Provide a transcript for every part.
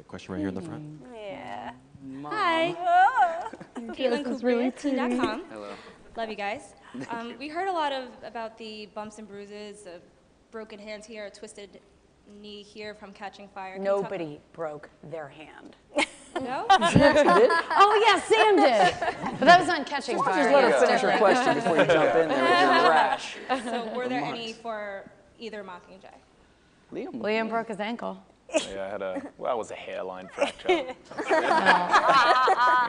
Question right here in the front. Yeah. Mom. Hi. Caitlin Cooper with Teen.com. Hello. Love you guys. We heard a lot about the bumps and bruises, broken hands here, a twisted knee here from catching fire. Can you talk- Nobody broke their hand. No? Oh, yeah, Sam did. But that was on catching fire. Just let her finish her question before you jump in there with your rash. So were there any for either Mockingjay? Liam broke his ankle. Yeah, I had it was a hairline fracture. It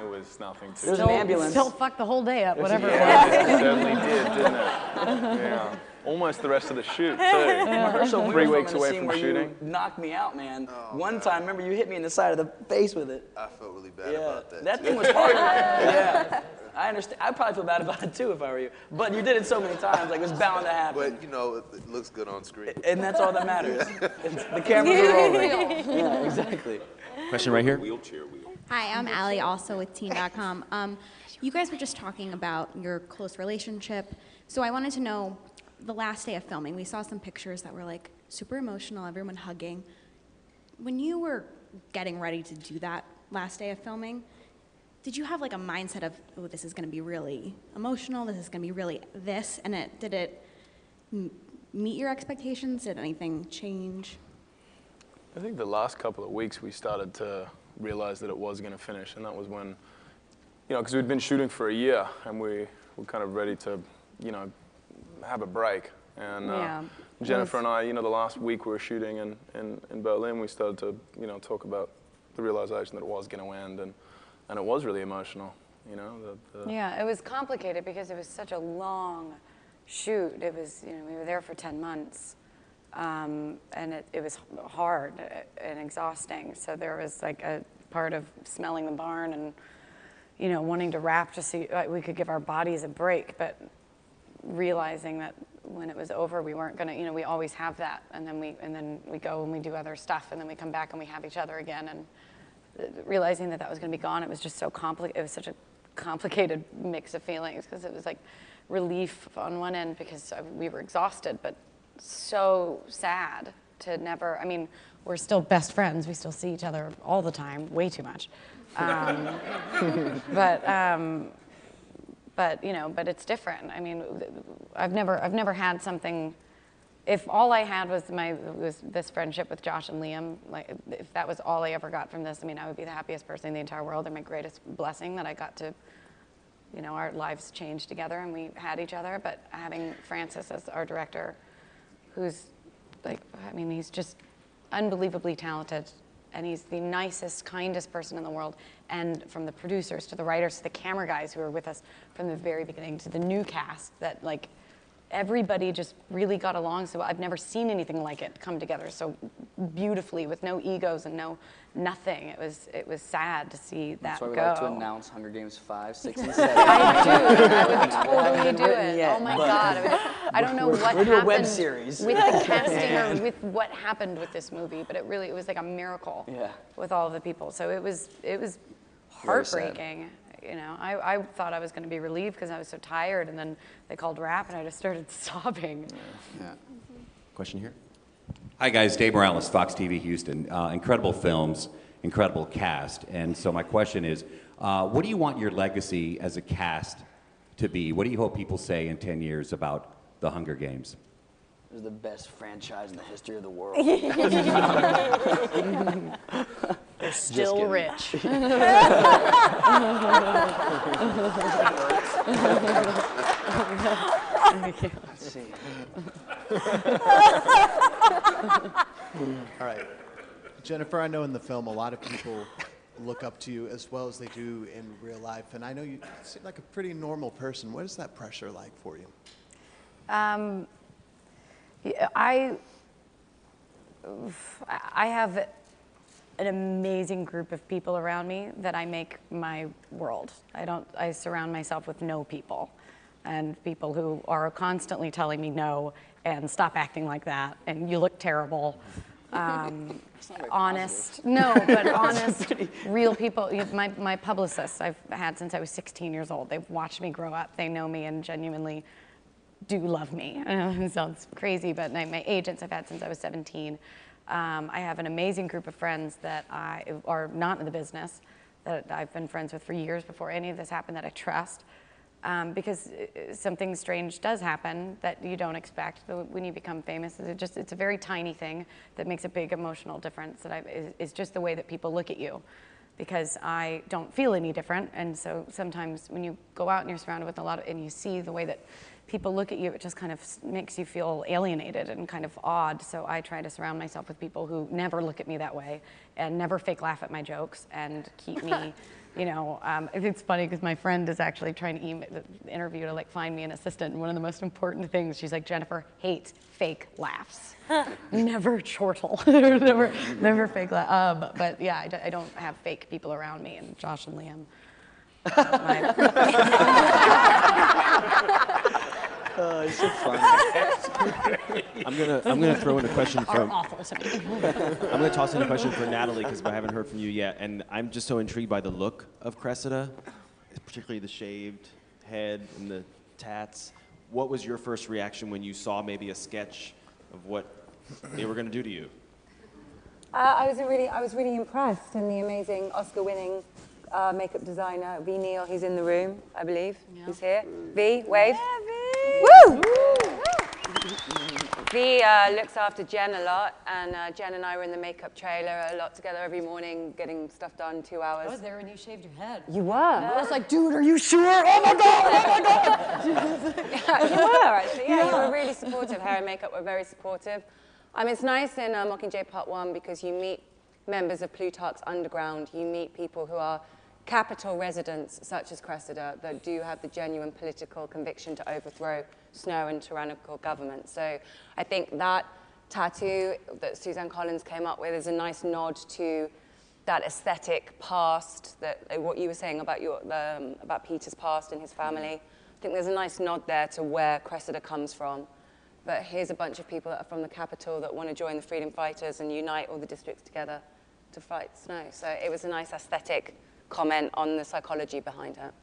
was nothing too. There's an ambulance. Still fucked the whole day up, whatever it was. It certainly did, didn't it? Yeah. Almost the rest of the shoot, too. So we 3 were weeks filming a away scene from where shooting. You knocked me out, man. Oh, One time, remember you hit me in the side of the face with it. I felt really bad Yeah, about that. that thing was hard. Yeah, I understand. I'd probably feel bad about it too if I were you. But you did it so many times, like it was bound to happen. But, you know, it looks good on screen. And that's all that matters. The cameras are rolling. Yeah, exactly. Question right here. Wheelchair wheel. Hi, I'm Allie, also with Teen.com. You guys were just talking about your close relationship, so I wanted to know, the last day of filming, we saw some pictures that were like super emotional, everyone hugging. When you were getting ready to do that last day of filming, did you have like a mindset of, oh, this is gonna be really emotional, this is gonna be really this, and did it meet your expectations? Did anything change? I think the last couple of weeks we started to realize that it was going to finish, and that was when, because we'd been shooting for a year, and we were kind of ready to, have a break. And Jennifer and I, the last week we were shooting in Berlin, we started to, talk about the realization that it was going to end, and it was really emotional, Yeah, it was complicated because it was such a long shoot. It was, we were there for 10 months. And it was hard and exhausting. So there was like a part of smelling the barn and, wanting to wrap just so we could give our bodies a break, but realizing that when it was over, we weren't gonna, we always have that. And then we go and we do other stuff, and then we come back and we have each other again. And realizing that was gonna be gone, it was just so complicated. It was such a complicated mix of feelings, because it was like relief on one end because we were exhausted, but so sad to never, we're still best friends. We still see each other all the time, way too much. But it's different. I've never had something, if all I had was this friendship with Josh and Liam, like if that was all I ever got from this, I would be the happiest person in the entire world, and my greatest blessing that I got to, our lives changed together and we had each other. But having Francis as our director, who's like, he's just unbelievably talented, and he's the nicest, kindest person in the world. And from the producers to the writers to the camera guys who were with us from the very beginning to the new cast, that like everybody just really got along so well. I've never seen anything like it come together so beautifully with no egos and nothing. It was sad to see that That's why we go. like to announce Hunger Games 5, 6, and 7. I do. I would totally do it. Yet, Oh my God. I don't know what happened do a web series. with the casting or with what happened with this movie, but it was like a miracle with all of the people. So it was heartbreaking. I thought I was going to be relieved because I was so tired, and then they called rap, and I just started sobbing. Yeah. Question here. Hi guys, Dave Morales, Fox TV Houston. Incredible films, incredible cast. And so my question is, what do you want your legacy as a cast to be? What do you hope people say in 10 years about the Hunger Games? It was the best franchise in the history of the world. They're still rich. Let's see. All right. Jennifer, I know in the film a lot of people look up to you as well as they do in real life, and I know you seem like a pretty normal person. What is that pressure like for you? I have an amazing group of people around me that I make my world. I surround myself with no people, and people who are constantly telling me no and stop acting like that and you look terrible. Honest, no, but honest, real people. My publicists I've had since I was 16 years old. They've watched me grow up. They know me and genuinely do love me. I know it sounds crazy, but my agents I've had since I was 17. I have an amazing group of friends that are not in the business, that I've been friends with for years before any of this happened, that I trust. Because something strange does happen that you don't expect when you become famous. It's a very tiny thing that makes a big emotional difference. It's just the way that people look at you, because I don't feel any different. And so sometimes when you go out and you're surrounded with and you see the way that people look at you, it just kind of makes you feel alienated and kind of odd. So I try to surround myself with people who never look at me that way and never fake laugh at my jokes and keep me. It's funny because my friend is actually trying to interview to find me an assistant, and one of the most important things, she's like, Jennifer hates fake laughs. Never chortle, never fake laugh. But yeah, I don't have fake people around me, and Josh and Liam. Oh, it's so funny. I'm gonna throw in a question Are from. awful to me. I'm gonna toss in a question for Natalie because I haven't heard from you yet, and I'm just so intrigued by the look of Cressida, particularly the shaved head and the tats. What was your first reaction when you saw maybe a sketch of what they were gonna do to you? I was really impressed, and the amazing Oscar-winning makeup designer V. Neal, he's in the room, I believe. Yeah. He's here. V, wave. Yeah, V. Woo! V looks after Jen a lot, and Jen and I were in the makeup trailer a lot together every morning, getting stuff done, 2 hours. I was there when you shaved your head. You were? I was like, dude, are you sure? Oh my God, oh my God. Yeah, you were, actually. Yeah, you were really supportive. Hair and makeup were very supportive. It's nice in Mockingjay Part 1 because you meet members of Plutarch's underground. You meet people who are Capitol residents, such as Cressida, that do have the genuine political conviction to overthrow Snow and tyrannical government. So I think that tattoo that Suzanne Collins came up with is a nice nod to that aesthetic past, that what you were saying about about Peter's past and his family. I think there's a nice nod there to where Cressida comes from. But here's a bunch of people that are from the Capitol that want to join the freedom fighters and unite all the districts together to fight Snow. So it was a nice aesthetic comment on the psychology behind it.